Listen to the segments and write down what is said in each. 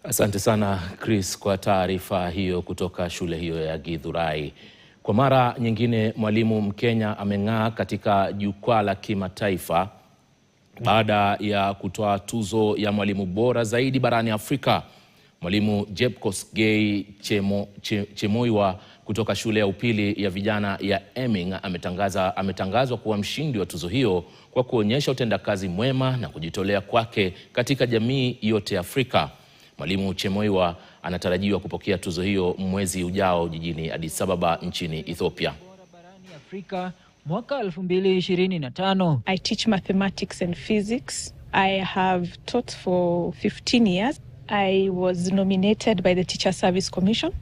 Asante sana Chris kwa taarifa hiyo kutoka shule hiyo ya Githurai. Kwa mara nyingine mwalimu Mkenya ameng'aa katika jukwaa la kimataifa baada ya kutoa tuzo ya mwalimu bora zaidi barani Afrika. Mwalimu Jepkosgei Chemoiwa kutoka shule ya upili ya vijana ya Eming ametangazwa kuwa mshindi wa tuzo hiyo kwa kuonyesha utendakazi mwema na kujitolea kwake katika jamii yote ya Afrika. Mwalimu Chemoiwa anatarajiwa kupokea tuzo hiyo mwezi ujao jijini Addis Ababa nchini Ethiopia. Mwaka 2025. I teach mathematics and physics. I have taught for 15 years. I was nominated by the Teacher Service Commission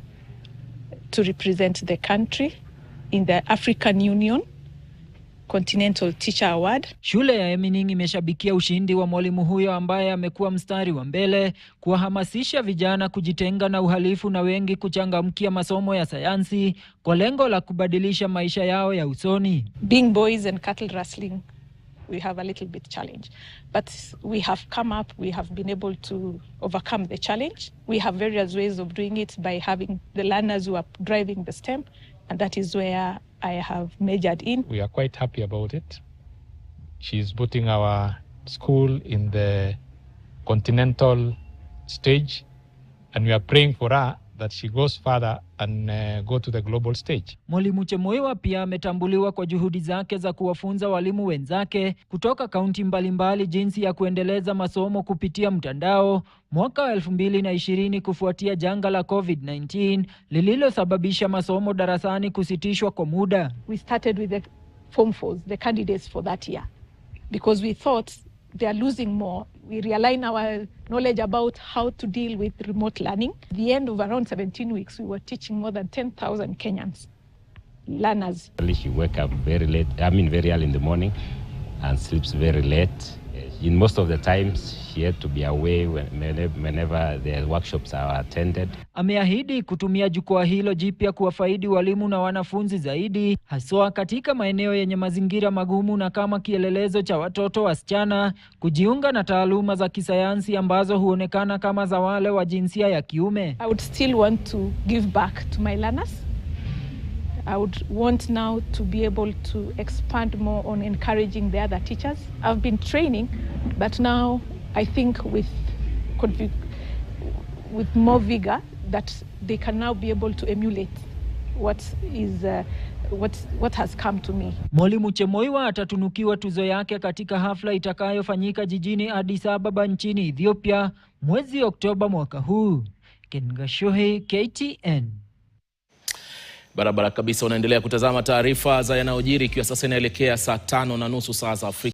to represent the country in the African Union Continental Teacher Award. Shule ya Eming imeshabikia ushindi wa mwalimu huyo ambaye amekuwa mstari wa mbele kuwahamasisha vijana kujitenga na uhalifu na wengi kuchangamkia masomo ya sayansi kwa lengo la kubadilisha maisha yao ya usoni. Being boys and cattle rustling, we have a little bit challenge, but we have come up, we have been able to overcome the challenge. We have various ways of doing it by having the learners who are driving the STEM, and that is where I have majored in. We are quite happy about it. She's putting our school in the continental stage, and we are praying for her that she goes further and go to the global stage. Mwalimu Chemoiwa pia ametambuliwa kwa juhudi zake za kuwafunza walimu wenzake kutoka kaunti mbalimbali jinsi ya kuendeleza masomo kupitia mtandao mwaka 2020 kufuatia janga la COVID-19 lililosababisha masomo darasani kusitishwa kwa muda. We started with the Form 4s, the candidates for that year, because we thought they are losing more. We realign our knowledge about how to deal with remote learning. At the end of around 17 weeks, we were teaching more than 10,000 Kenyans learners. She wakes up very late, very early in the morning and sleeps very late. In most of the times, she had to be away whenever the workshops are attended. Ameahidi kutumia jukwaa hilo jipya kuwafaidi walimu na wanafunzi zaidi, haswa katika maeneo yenye mazingira magumu na kama kielelezo cha watoto wasichana kujiunga na taaluma za kisayansi ambazo huonekana kama za wale wa jinsia ya kiume. I would still want to give back to my learners. I would want now to be able to expand more on encouraging the other teachers. I've been training, but now I think with more vigor that they can now be able to emulate what has come to me. Mwalimu Chemoiwa atatunukiwa tuzo yake katika hafla itakayofanyika jijini Addis Ababa nchini Ethiopia mwezi Oktoba mwaka huu. Ken Gashuhi, KTN. Barabara kabisa, unaendelea kutazama taarifa za yanayojiri ikiwa sasa inaelekea saa 5:30 saa za Afrika.